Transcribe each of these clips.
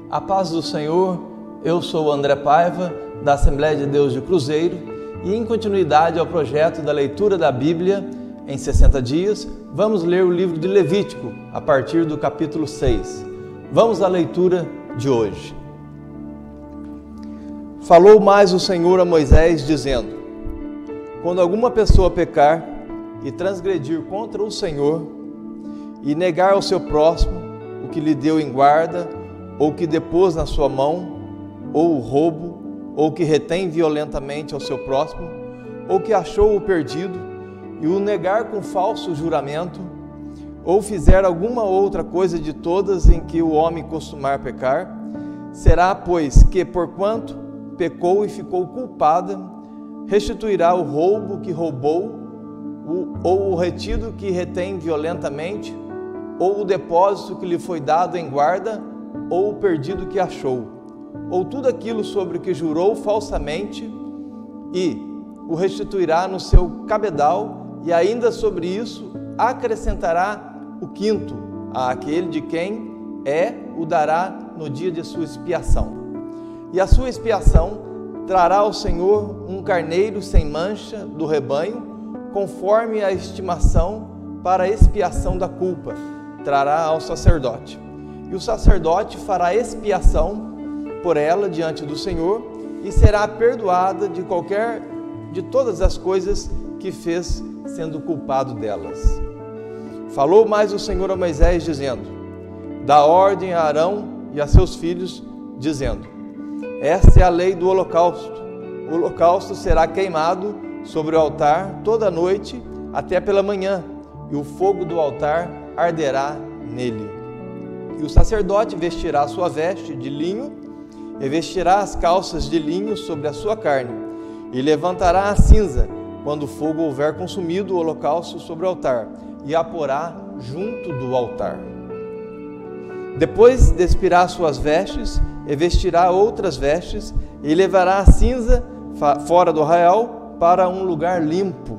A paz do Senhor, eu sou o André Paiva, da Assembleia de Deus de Cruzeiro, e em continuidade ao projeto da leitura da Bíblia em 60 dias, vamos ler o livro de Levítico, a partir do capítulo 6. Vamos à leitura de hoje. Falou mais o Senhor a Moisés, dizendo: quando alguma pessoa pecar e transgredir contra o Senhor, e negar ao seu próximo o que lhe deu em guarda, ou que depôs na sua mão, ou o roubo, ou que retém violentamente ao seu próximo, ou que achou o perdido, e o negar com falso juramento, ou fizer alguma outra coisa de todas em que o homem costumar pecar, será, pois, que, porquanto pecou e ficou culpada, restituirá o roubo que roubou, ou o retido que retém violentamente, ou o depósito que lhe foi dado em guarda, ou o perdido que achou, ou tudo aquilo sobre o que jurou falsamente, e o restituirá no seu cabedal, e ainda sobre isso acrescentará o quinto, àquele de quem o dará no dia de sua expiação. E a sua expiação trará ao Senhor um carneiro sem mancha do rebanho, conforme a estimação para a expiação da culpa, trará ao sacerdote. E o sacerdote fará expiação por ela diante do Senhor e será perdoada de todas as coisas que fez, sendo culpado delas. Falou mais o Senhor a Moisés, dizendo: dá ordem a Arão e a seus filhos, dizendo: esta é a lei do holocausto. O holocausto será queimado sobre o altar toda a noite até pela manhã, e o fogo do altar arderá nele. E o sacerdote vestirá sua veste de linho, e vestirá as calças de linho sobre a sua carne, e levantará a cinza, quando o fogo houver consumido o holocausto sobre o altar, e a porá junto do altar. Depois despirá suas vestes, e vestirá outras vestes, e levará a cinza fora do arraial para um lugar limpo.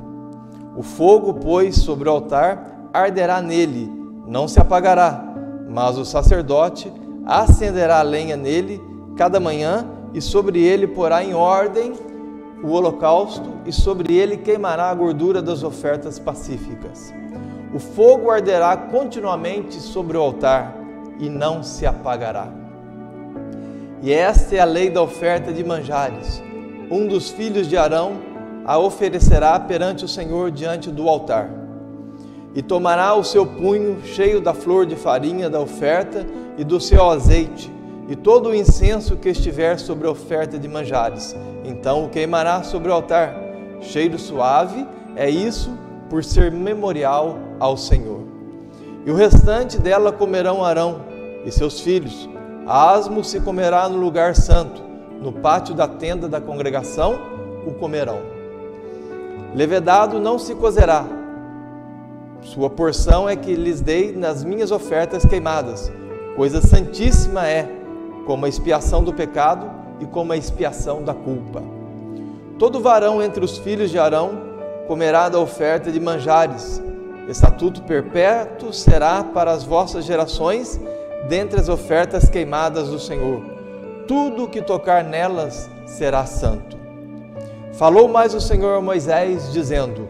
O fogo, pois, sobre o altar arderá nele, não se apagará, mas o sacerdote acenderá a lenha nele cada manhã, e sobre ele porá em ordem o holocausto, e sobre ele queimará a gordura das ofertas pacíficas. O fogo arderá continuamente sobre o altar, e não se apagará. E esta é a lei da oferta de manjares. Um dos filhos de Arão a oferecerá perante o Senhor diante do altar. E tomará o seu punho cheio da flor de farinha da oferta e do seu azeite, e todo o incenso que estiver sobre a oferta de manjares. Então o queimará sobre o altar. Cheiro suave é isso, por ser memorial ao Senhor. E o restante dela comerão Arão e seus filhos. A asmo se comerá no lugar santo, no pátio da tenda da congregação o comerão. Levedado não se cozerá. Sua porção é que lhes dei nas minhas ofertas queimadas. Coisa santíssima é, como a expiação do pecado e como a expiação da culpa. Todo varão entre os filhos de Arão comerá da oferta de manjares. Estatuto perpétuo será para as vossas gerações, dentre as ofertas queimadas do Senhor. Tudo o que tocar nelas será santo. Falou mais o Senhor a Moisés, dizendo: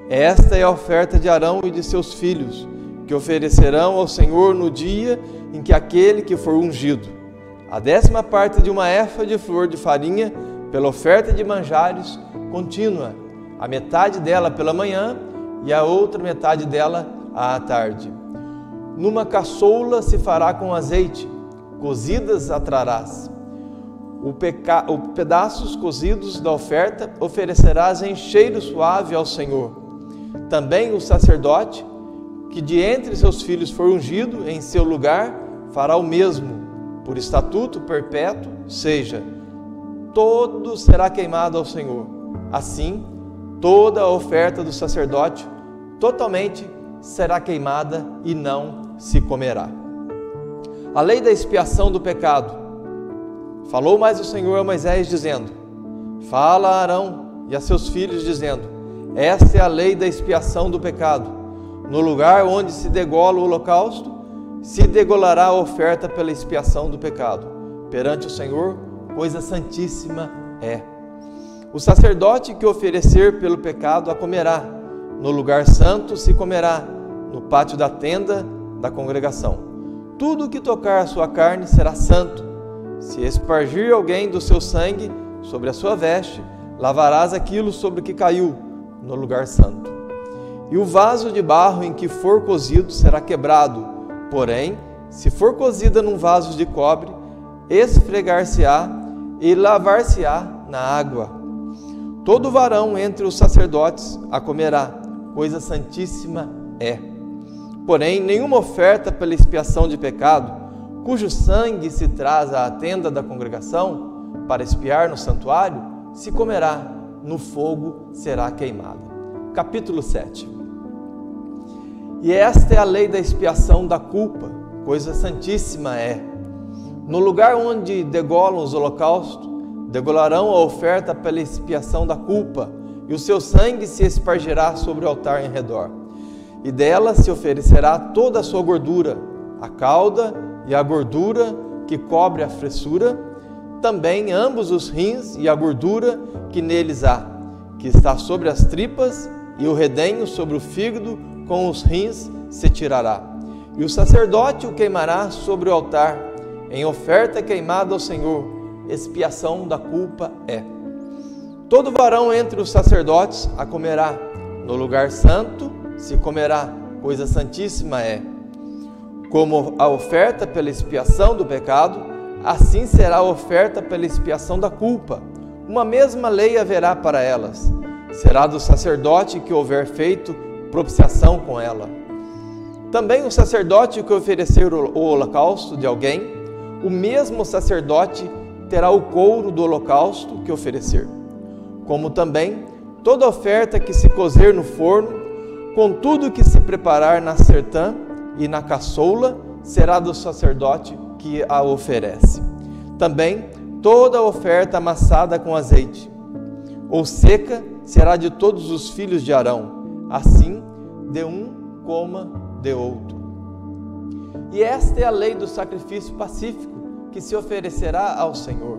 esta é a oferta de Arão e de seus filhos, que oferecerão ao Senhor no dia em que aquele que for ungido: a 10ª parte de uma éfa de flor de farinha, pela oferta de manjares contínua, a metade dela pela manhã e a outra metade dela à tarde. Numa caçoula se fará com azeite, cozidas a trarás. Pedaços cozidos da oferta oferecerás em cheiro suave ao Senhor. Também o sacerdote, que de entre seus filhos for ungido em seu lugar, fará o mesmo, por estatuto perpétuo, seja, todo será queimado ao Senhor. Assim, toda a oferta do sacerdote totalmente será queimada e não se comerá. A lei da expiação do pecado. Falou mais o Senhor a Moisés, dizendo: fala a Arão e a seus filhos, dizendo: esta é a lei da expiação do pecado. No lugar onde se degola o holocausto, se degolará a oferta pela expiação do pecado. Perante o Senhor, coisa santíssima é. O sacerdote que oferecer pelo pecado a comerá. No lugar santo se comerá, no pátio da tenda da congregação. Tudo o que tocar a sua carne será santo. Se espargir alguém do seu sangue sobre a sua veste, lavarás aquilo sobre o que caiu no lugar santo. E o vaso de barro em que for cozido será quebrado. Porém, se for cozida num vaso de cobre, esfregar-se-á e lavar-se-á na água. Todo varão entre os sacerdotes a comerá, coisa santíssima é. Porém, nenhuma oferta pela expiação de pecado, cujo sangue se traz à tenda da congregação para expiar no santuário, se comerá, no fogo será queimada. Capítulo 7. E esta é a lei da expiação da culpa, coisa santíssima é. No lugar onde degolam os holocaustos, degolarão a oferta pela expiação da culpa, e o seu sangue se espargirá sobre o altar em redor. E dela se oferecerá toda a sua gordura, a cauda e a gordura que cobre a fressura, também ambos os rins e a gordura que neles há, que está sobre as tripas, e o redenho sobre o fígado com os rins se tirará. E o sacerdote o queimará sobre o altar, em oferta queimada ao Senhor, expiação da culpa é. Todo varão entre os sacerdotes a comerá, no lugar santo se comerá, coisa santíssima é. Como a oferta pela expiação do pecado, assim será a oferta pela expiação da culpa. Uma mesma lei haverá para elas. Será do sacerdote que houver feito propiciação com ela. Também o sacerdote que oferecer o holocausto de alguém, o mesmo sacerdote terá o couro do holocausto que oferecer. Como também toda oferta que se cozer no forno, com tudo que se preparar na sertã e na caçoula, será do sacerdote que a oferece. Também toda oferta amassada com azeite ou seca será de todos os filhos de Arão. Assim, de um coma de outro. E esta é a lei do sacrifício pacífico que se oferecerá ao Senhor.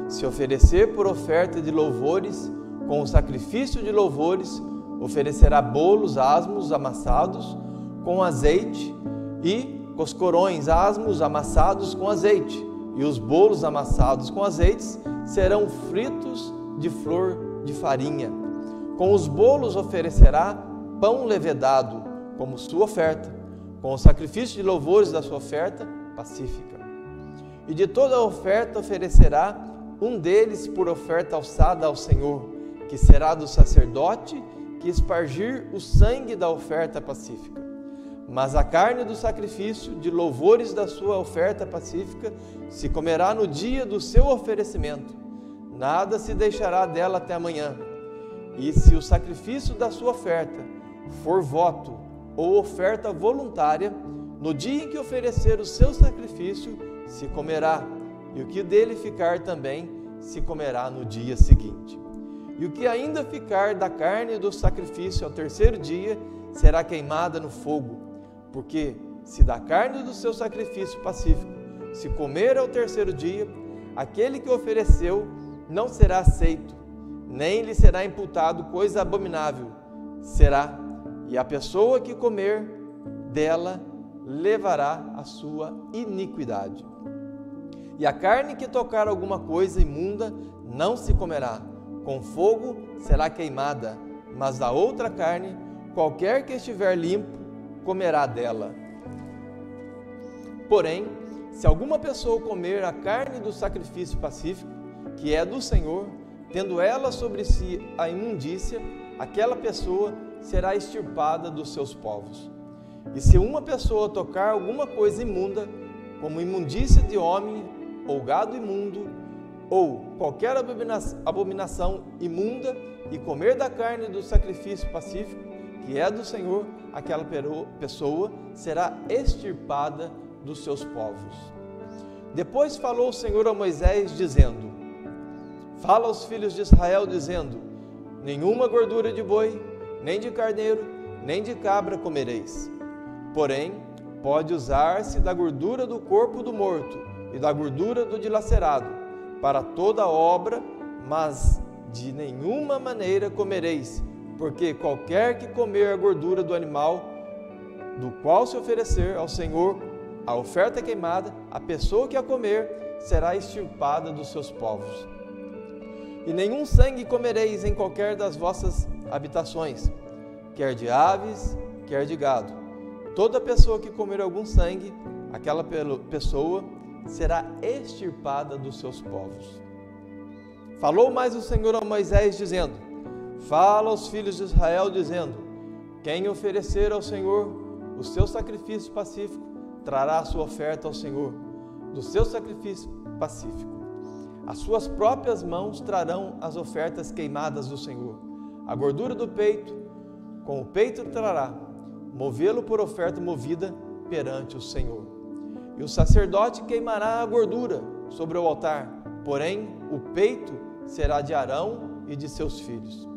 Se oferecer por oferta de louvores, com o sacrifício de louvores, oferecerá bolos asmos amassados com azeite e coscorões asmos amassados com azeite. E os bolos amassados com azeites serão fritos de flor de farinha. Com os bolos oferecerá pão levedado como sua oferta, com o sacrifício de louvores da sua oferta pacífica. E de toda a oferta oferecerá um deles por oferta alçada ao Senhor, que será do sacerdote que espargir o sangue da oferta pacífica. Mas a carne do sacrifício de louvores da sua oferta pacífica se comerá no dia do seu oferecimento. Nada se deixará dela até amanhã. E se o sacrifício da sua oferta for voto ou oferta voluntária, no dia em que oferecer o seu sacrifício, se comerá, e o que dele ficar também se comerá no dia seguinte. E o que ainda ficar da carne do sacrifício ao terceiro dia será queimada no fogo, porque se da carne do seu sacrifício pacífico se comer ao terceiro dia, aquele que ofereceu não será aceito, nem lhe será imputado coisa abominável, será, e a pessoa que comer dela levará a sua iniquidade. E a carne que tocar alguma coisa imunda não se comerá, com fogo será queimada, mas da outra carne, qualquer que estiver limpo, comerá dela. Porém, se alguma pessoa comer a carne do sacrifício pacífico, que é do Senhor, tendo ela sobre si a imundícia, aquela pessoa será extirpada dos seus povos. E se uma pessoa tocar alguma coisa imunda, como imundícia de homem, ou gado imundo, ou qualquer abominação imunda, e comer da carne do sacrifício pacífico, que é do Senhor, aquela pessoa será extirpada dos seus povos. Depois falou o Senhor a Moisés, dizendo: Fala aos filhos de Israel, dizendo: Nenhuma gordura de boi, nem de carneiro, nem de cabra comereis. Porém, pode usar-se da gordura do corpo do morto e da gordura do dilacerado para toda obra, mas de nenhuma maneira comereis, porque qualquer que comer a gordura do animal, do qual se oferecer ao Senhor a oferta queimada, a pessoa que a comer será extirpada dos seus povos. E nenhum sangue comereis em qualquer das vossas habitações, quer de aves, quer de gado. Toda pessoa que comer algum sangue, aquela pessoa será extirpada dos seus povos. Falou mais o Senhor a Moisés, dizendo: fala aos filhos de Israel, dizendo: quem oferecer ao Senhor o seu sacrifício pacífico, trará a sua oferta ao Senhor do seu sacrifício pacífico. As suas próprias mãos trarão as ofertas queimadas do Senhor. A gordura do peito, com o peito trará, movê-lo por oferta movida perante o Senhor. E o sacerdote queimará a gordura sobre o altar, porém o peito será de Arão e de seus filhos.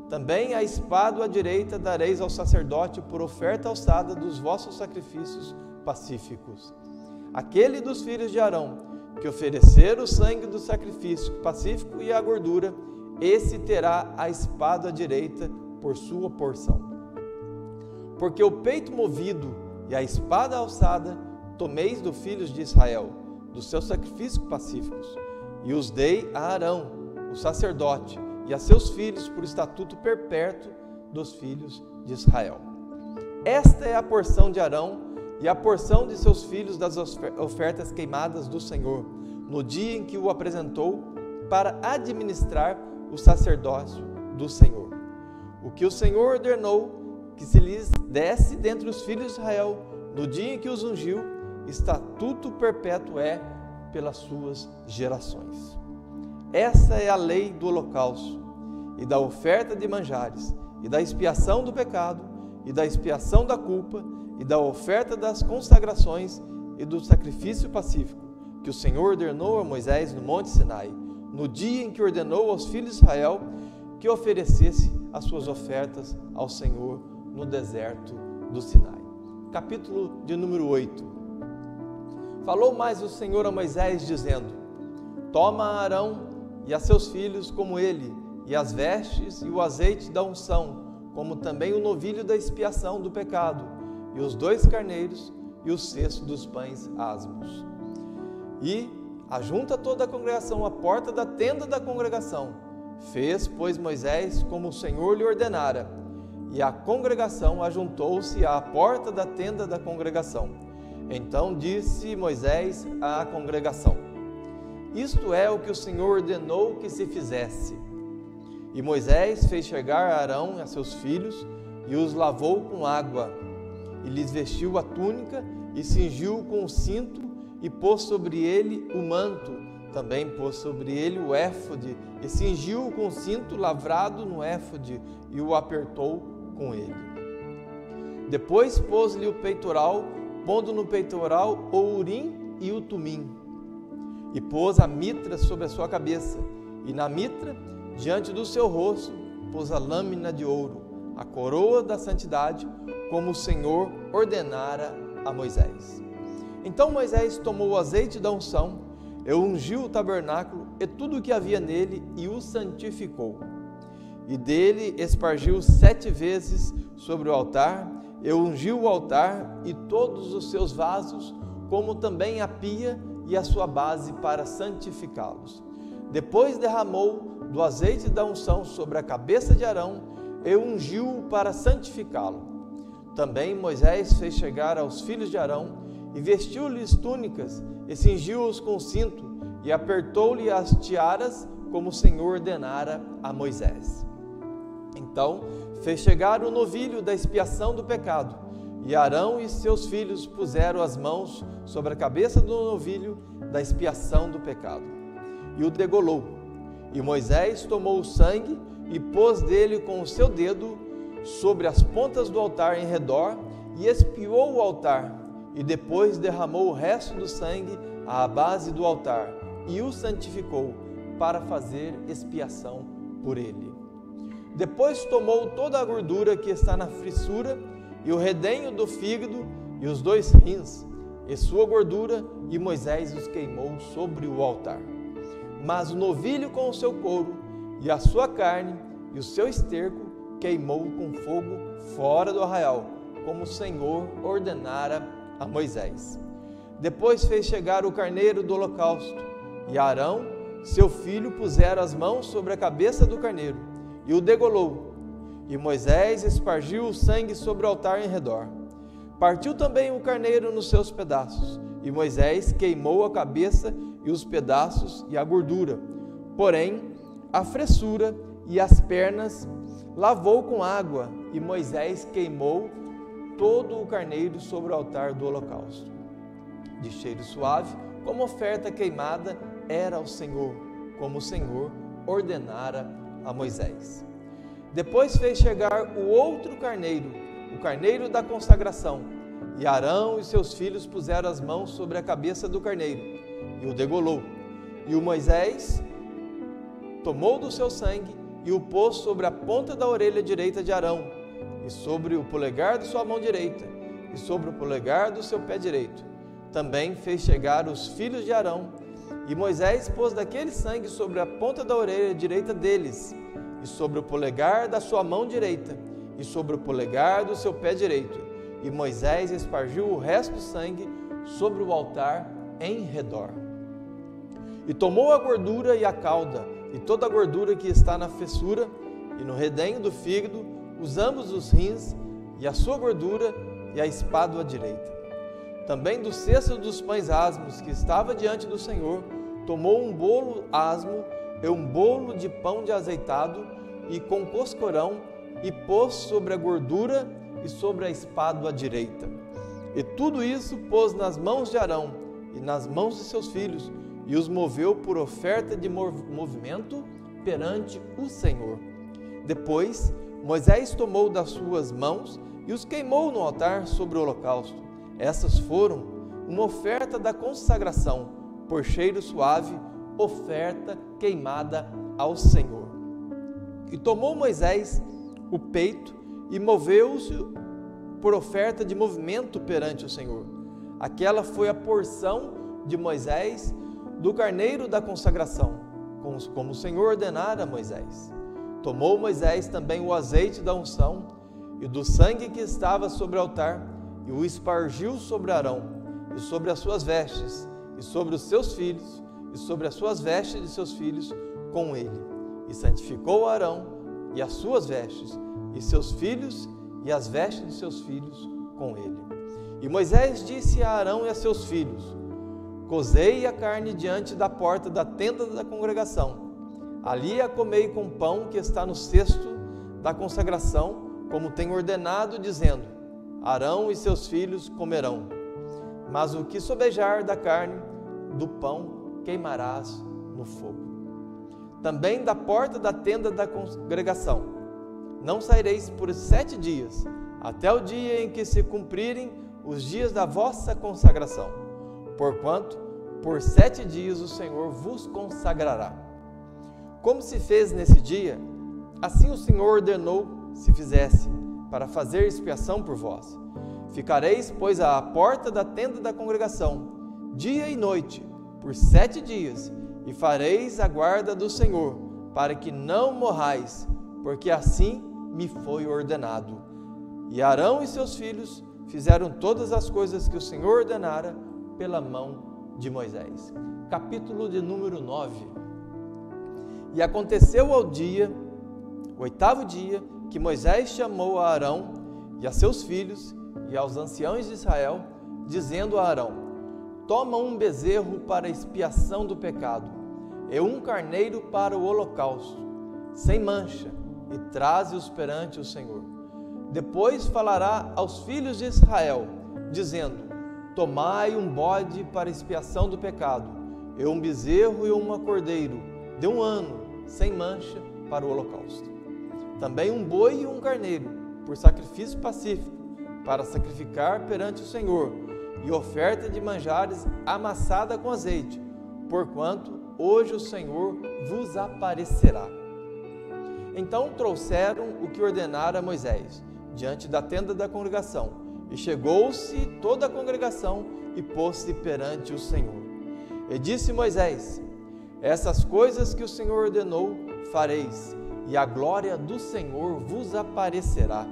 Também a espada à direita dareis ao sacerdote por oferta alçada dos vossos sacrifícios pacíficos. Aquele dos filhos de Arão que oferecer o sangue do sacrifício pacífico e a gordura, esse terá a espada à direita por sua porção. Porque o peito movido e a espada alçada tomeis dos filhos de Israel, dos seus sacrifícios pacíficos, e os dei a Arão, o sacerdote, e a seus filhos por estatuto perpétuo dos filhos de Israel. Esta é a porção de Arão e a porção de seus filhos das ofertas queimadas do Senhor, no dia em que o apresentou para administrar o sacerdócio do Senhor. O que o Senhor ordenou que se lhes desse dentre os filhos de Israel, no dia em que os ungiu, estatuto perpétuo é pelas suas gerações. Essa é a lei do holocausto, e da oferta de manjares, e da expiação do pecado, e da expiação da culpa, e da oferta das consagrações, e do sacrifício pacífico, que o Senhor ordenou a Moisés no Monte Sinai, no dia em que ordenou aos filhos de Israel que oferecesse as suas ofertas ao Senhor no deserto do Sinai. Capítulo de número 8. Falou mais o Senhor a Moisés, dizendo: toma a Arão e a seus filhos como ele, e as vestes e o azeite da unção, como também o novilho da expiação do pecado, e os 2 carneiros e o cesto dos pães asmos. E ajunta toda a congregação à porta da tenda da congregação. Fez, pois, Moisés como o Senhor lhe ordenara, e a congregação ajuntou-se à porta da tenda da congregação. Então disse Moisés à congregação: isto é o que o Senhor ordenou que se fizesse. E Moisés fez chegar a Arão e a seus filhos, e os lavou com água, e lhes vestiu a túnica, e cingiu com o cinto, e pôs sobre ele o manto, também pôs sobre ele o éfode, e cingiu com o cinto lavrado no éfode, e o apertou com ele. Depois pôs-lhe o peitoral, pondo no peitoral o urim e o tumim, e pôs a mitra sobre a sua cabeça, e na mitra, diante do seu rosto, pôs a lâmina de ouro, a coroa da santidade, como o Senhor ordenara a Moisés. Então Moisés tomou o azeite da unção, e ungiu o tabernáculo e tudo o que havia nele, e o santificou. E dele espargiu 7 vezes sobre o altar, e ungiu o altar e todos os seus vasos, como também a pia e a sua base, para santificá-los. Depois derramou do azeite da unção sobre a cabeça de Arão e ungiu-o para santificá-lo. Também Moisés fez chegar aos filhos de Arão e vestiu-lhes túnicas e cingiu-os com cinto e apertou-lhe as tiaras, como o Senhor ordenara a Moisés. Então fez chegar o novilho da expiação do pecado, e Arão e seus filhos puseram as mãos sobre a cabeça do novilho da expiação do pecado, e o degolou. E Moisés tomou o sangue e pôs dele com o seu dedo sobre as pontas do altar em redor, e expiou o altar, e depois derramou o resto do sangue à base do altar, e o santificou para fazer expiação por ele. Depois tomou toda a gordura que está na fissura, e o redenho do fígado, e os 2 rins, e sua gordura, e Moisés os queimou sobre o altar. Mas o novilho com o seu couro, e a sua carne, e o seu esterco, queimou com fogo fora do arraial, como o Senhor ordenara a Moisés. Depois fez chegar o carneiro do holocausto, e Arão, seu filho, puseram as mãos sobre a cabeça do carneiro, e o degolou. E Moisés espargiu o sangue sobre o altar em redor. Partiu também o carneiro nos seus pedaços, e Moisés queimou a cabeça e os pedaços e a gordura. Porém, a fressura e as pernas lavou com água, e Moisés queimou todo o carneiro sobre o altar do holocausto. De cheiro suave, como oferta queimada, era ao Senhor, como o Senhor ordenara a Moisés. Depois fez chegar o outro carneiro, o carneiro da consagração, e Arão e seus filhos puseram as mãos sobre a cabeça do carneiro, e o degolou. E o Moisés tomou do seu sangue e o pôs sobre a ponta da orelha direita de Arão, e sobre o polegar de sua mão direita, e sobre o polegar do seu pé direito. Também fez chegar os filhos de Arão, e Moisés pôs daquele sangue sobre a ponta da orelha direita deles, e sobre o polegar da sua mão direita, e sobre o polegar do seu pé direito. E Moisés espargiu o resto do sangue sobre o altar em redor. E tomou a gordura e a cauda, e toda a gordura que está na fessura, e no redenho do fígado, os ambos os rins, e a sua gordura, e a espádua à direita. Também do cesto dos pães asmos que estava diante do Senhor, tomou um bolo asmo e um bolo de pão de azeitado, e com coscorão, e pôs sobre a gordura e sobre a espádua à direita. E tudo isso pôs nas mãos de Arão e nas mãos de seus filhos, e os moveu por oferta de movimento perante o Senhor. Depois, Moisés tomou das suas mãos e os queimou no altar sobre o holocausto. Essas foram uma oferta da consagração, por cheiro suave, oferta queimada ao Senhor. E tomou Moisés o peito e moveu-se por oferta de movimento perante o Senhor. Aquela foi a porção de Moisés do carneiro da consagração, como o Senhor ordenara a Moisés. Tomou Moisés também o azeite da unção e do sangue que estava sobre o altar, e o espargiu sobre Arão, e sobre as suas vestes, e sobre os seus filhos, e sobre as suas vestes de seus filhos com ele. E santificou Arão e as suas vestes, e seus filhos, e as vestes de seus filhos com ele. E Moisés disse a Arão e a seus filhos: cozei a carne diante da porta da tenda da congregação. Ali a comei com pão que está no cesto da consagração, como tem ordenado, dizendo: Arão e seus filhos comerão. Mas o que sobejar da carne, do pão queimarás no fogo. Também da porta da tenda da congregação não saireis por 7 dias, até o dia em que se cumprirem os dias da vossa consagração, porquanto por 7 dias o Senhor vos consagrará. Como se fez nesse dia, assim o Senhor ordenou se fizesse, para fazer expiação por vós. Ficareis, pois, à porta da tenda da congregação, dia e noite, por 7 dias, e fareis a guarda do Senhor, para que não morrais, porque assim me foi ordenado. E Arão e seus filhos fizeram todas as coisas que o Senhor ordenara pela mão de Moisés. Capítulo de número 9. E aconteceu ao dia, o 8º dia, que Moisés chamou a Arão e a seus filhos e aos anciãos de Israel, dizendo a Arão: toma um bezerro para a expiação do pecado, e um carneiro para o holocausto, sem mancha, e traze-os perante o Senhor. Depois falará aos filhos de Israel, dizendo: tomai um bode para expiação do pecado, e um bezerro e uma cordeiro, de 1 ano, sem mancha, para o holocausto. Também um boi e um carneiro, por sacrifício pacífico, para sacrificar perante o Senhor, e oferta de manjares amassada com azeite, porquanto hoje o Senhor vos aparecerá. Então trouxeram o que ordenara Moisés, diante da tenda da congregação, E chegou-se toda a congregação e pôs-se perante o Senhor. E disse Moisés: essas coisas que o Senhor ordenou fareis, e a glória do Senhor vos aparecerá.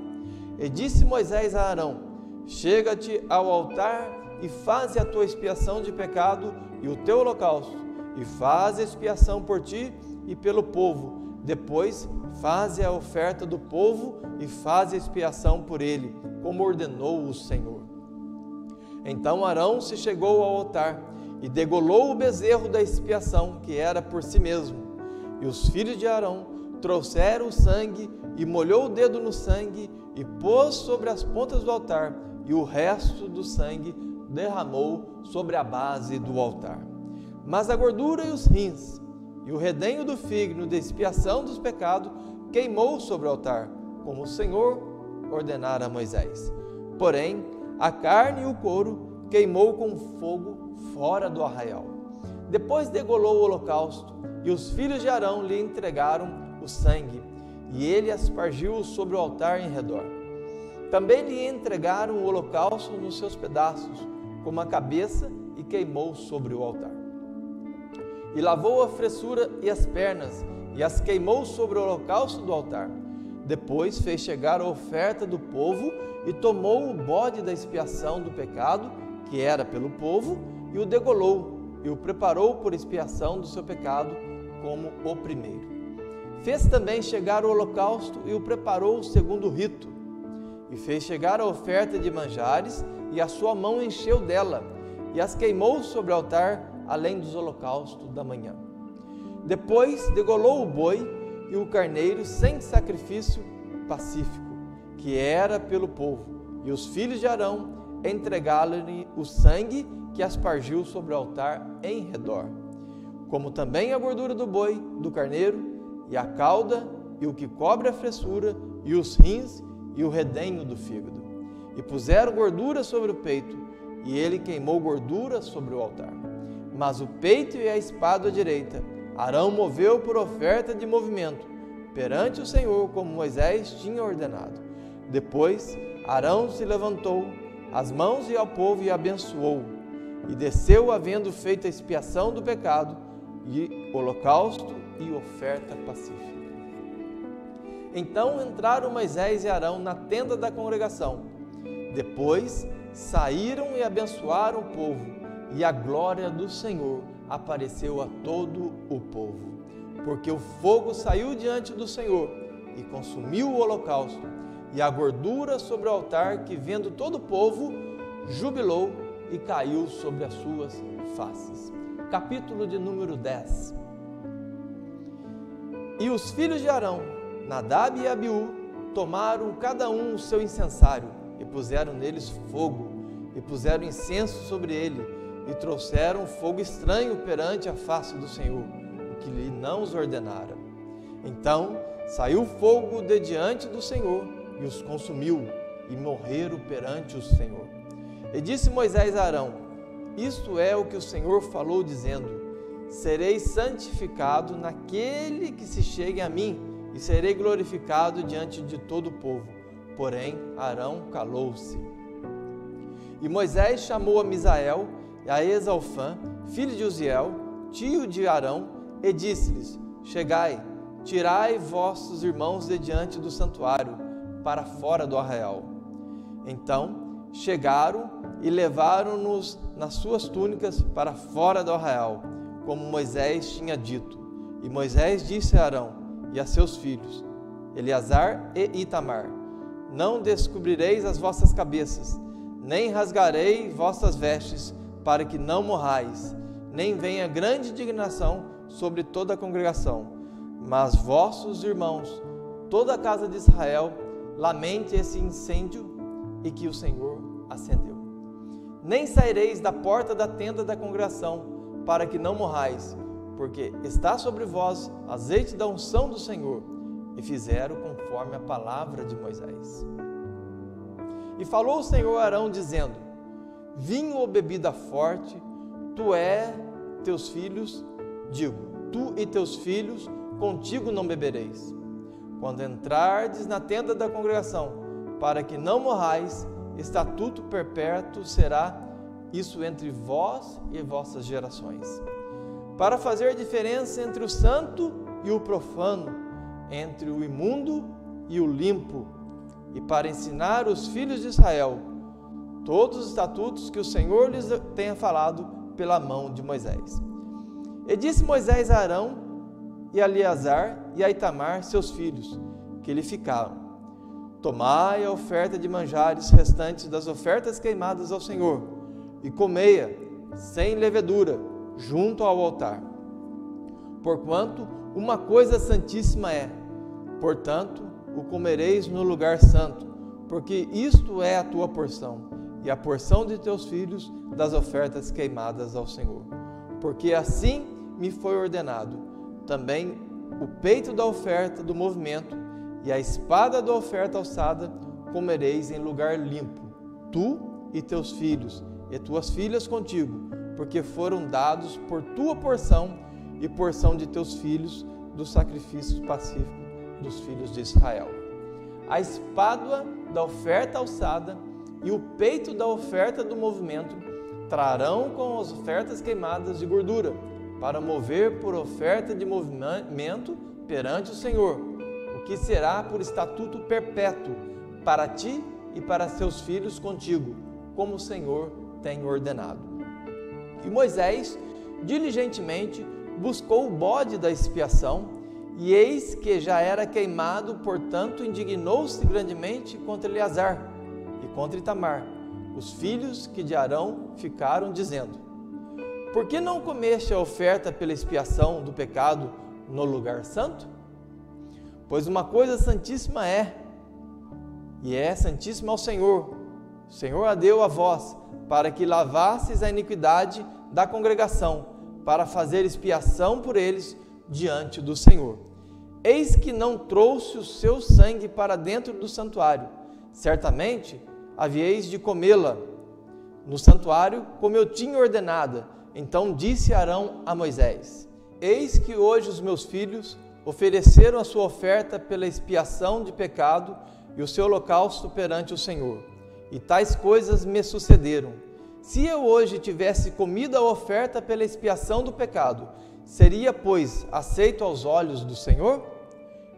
E disse Moisés a Arão: chega-te ao altar e faze a tua expiação de pecado e o teu holocausto, e faze expiação por ti e pelo povo. Depois faze a oferta do povo e faze a expiação por ele, como ordenou o Senhor. Então Arão se chegou ao altar e degolou o bezerro da expiação, que era por si mesmo. E os filhos de Arão trouxeram o sangue e molhou o dedo no sangue e pôs sobre as pontas do altar, e o resto do sangue derramou sobre a base do altar. Mas a gordura e os rins e o redenho do fígado de expiação dos pecados queimou sobre o altar, como o Senhor ordenara a Moisés. Porém, a carne e o couro queimou com fogo fora do arraial. Depois degolou o holocausto, e os filhos de Arão lhe entregaram o sangue, e ele aspargiu sobre o altar em redor. Também lhe entregaram o holocausto nos seus pedaços, como a cabeça, e queimou sobre o altar. E lavou a fressura e as pernas, e as queimou sobre o holocausto do altar. Depois fez chegar a oferta do povo, e tomou o bode da expiação do pecado, que era pelo povo, e o degolou, e o preparou por expiação do seu pecado, como o primeiro. Fez também chegar o holocausto, e o preparou segundo o rito. E fez chegar a oferta de manjares, e a sua mão encheu dela, e as queimou sobre o altar, além dos holocaustos da manhã. Depois degolou o boi e o carneiro sem sacrifício pacífico, que era pelo povo, e os filhos de Arão entregaram-lhe o sangue que aspargiu sobre o altar em redor, como também a gordura do boi, do carneiro, e a cauda, e o que cobre a fressura, e os rins, e o redenho do fígado. E puseram gordura sobre o peito, e ele queimou gordura sobre o altar. Mas o peito e a espada à direita, Arão moveu por oferta de movimento, perante o Senhor, como Moisés tinha ordenado. Depois, Arão se levantou as mãos e ao povo e abençoou, e desceu, havendo feito a expiação do pecado, e holocausto e oferta pacífica. Então entraram Moisés e Arão na tenda da congregação. Depois saíram e abençoaram o povo, e a glória do Senhor apareceu a todo o povo, porque o fogo saiu diante do Senhor e consumiu o holocausto, e a gordura sobre o altar, que vendo todo o povo, jubilou e caiu sobre as suas faces. Capítulo de número 10. E os filhos de Arão, Nadab e Abiú, tomaram cada um o seu incensário, e puseram neles fogo, e puseram incenso sobre ele, e trouxeram fogo estranho perante a face do Senhor, o que lhe não os ordenara. Então saiu fogo de diante do Senhor, e os consumiu, e morreram perante o Senhor. E disse Moisés a Arão: isto é o que o Senhor falou, dizendo: serei santificado naquele que se chegue a mim, e serei glorificado diante de todo o povo. Porém, Arão calou-se. E Moisés chamou a Misael e a Exalfã, filho de Uziel, tio de Arão, e disse-lhes: chegai, tirai vossos irmãos de diante do santuário, para fora do arraial. Então chegaram e levaram-nos nas suas túnicas para fora do arraial, como Moisés tinha dito. E Moisés disse a Arão e a seus filhos, Eleazar e Itamar: não descobrireis as vossas cabeças, nem rasgarei vossas vestes, para que não morrais, nem venha grande indignação sobre toda a congregação. Mas vossos irmãos, toda a casa de Israel, lamente esse incêndio e que o Senhor acendeu. Nem saireis da porta da tenda da congregação, para que não morrais, porque está sobre vós azeite da unção do Senhor. E fizeram conforme a palavra de Moisés. E falou o Senhor a Arão, dizendo: vinho ou bebida forte, tu e teus filhos, contigo não bebereis. Quando entrardes na tenda da congregação, para que não morrais, estatuto perpétuo será isso entre vós e vossas gerações, para fazer diferença entre o santo e o profano, entre o imundo e o limpo, e para ensinar os filhos de Israel todos os estatutos que o Senhor lhes tenha falado pela mão de Moisés. E disse Moisés a Arão e a Eleazar e a Itamar, seus filhos, que lhe ficaram: tomai a oferta de manjares restantes das ofertas queimadas ao Senhor, e comei-a sem levedura, junto ao altar. Porquanto uma coisa santíssima é, portanto, o comereis no lugar santo, porque isto é a tua porção, e a porção de teus filhos das ofertas queimadas ao Senhor. Porque assim me foi ordenado. Também o peito da oferta do movimento e a espada da oferta alçada comereis em lugar limpo, tu e teus filhos, e tuas filhas contigo, porque foram dados por tua porção e porção de teus filhos dos sacrifícios pacíficos dos filhos de Israel. A espada da oferta alçada e o peito da oferta do movimento trarão com as ofertas queimadas de gordura, para mover por oferta de movimento perante o Senhor, o que será por estatuto perpétuo para ti e para seus filhos contigo, como o Senhor tem ordenado. E Moisés diligentemente buscou o bode da expiação, e eis que já era queimado, portanto indignou-se grandemente contra Eleazar e contra Itamar, os filhos que de Arão ficaram, dizendo: por que não comeste a oferta pela expiação do pecado no lugar santo? Pois uma coisa santíssima é, e é santíssima ao Senhor. O Senhor a deu a vós, para que lavasseis a iniquidade da congregação, para fazer expiação por eles diante do Senhor. Eis que não trouxe o seu sangue para dentro do santuário. Certamente havíeis de comê-la no santuário, como eu tinha ordenada. Então disse Arão a Moisés: eis que hoje os meus filhos ofereceram a sua oferta pela expiação de pecado e o seu holocausto perante o Senhor, e tais coisas me sucederam. Se eu hoje tivesse comido a oferta pela expiação do pecado, seria, pois, aceito aos olhos do Senhor?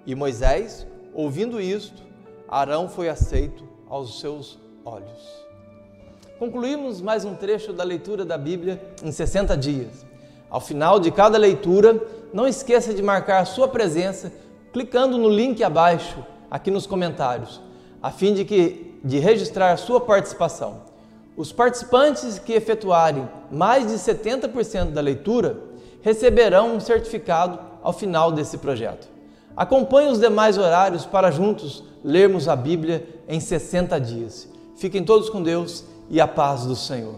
E Moisés, ouvindo isto, Arão foi aceito aos seus olhos. Concluímos mais um trecho da leitura da Bíblia em 60 dias. Ao final de cada leitura, não esqueça de marcar a sua presença clicando no link abaixo, aqui nos comentários, a fim de registrar a sua participação. Os participantes que efetuarem mais de 70% da leitura receberão um certificado ao final desse projeto. Acompanhe os demais horários para juntos lermos a Bíblia em 60 dias. Fiquem todos com Deus e a paz do Senhor.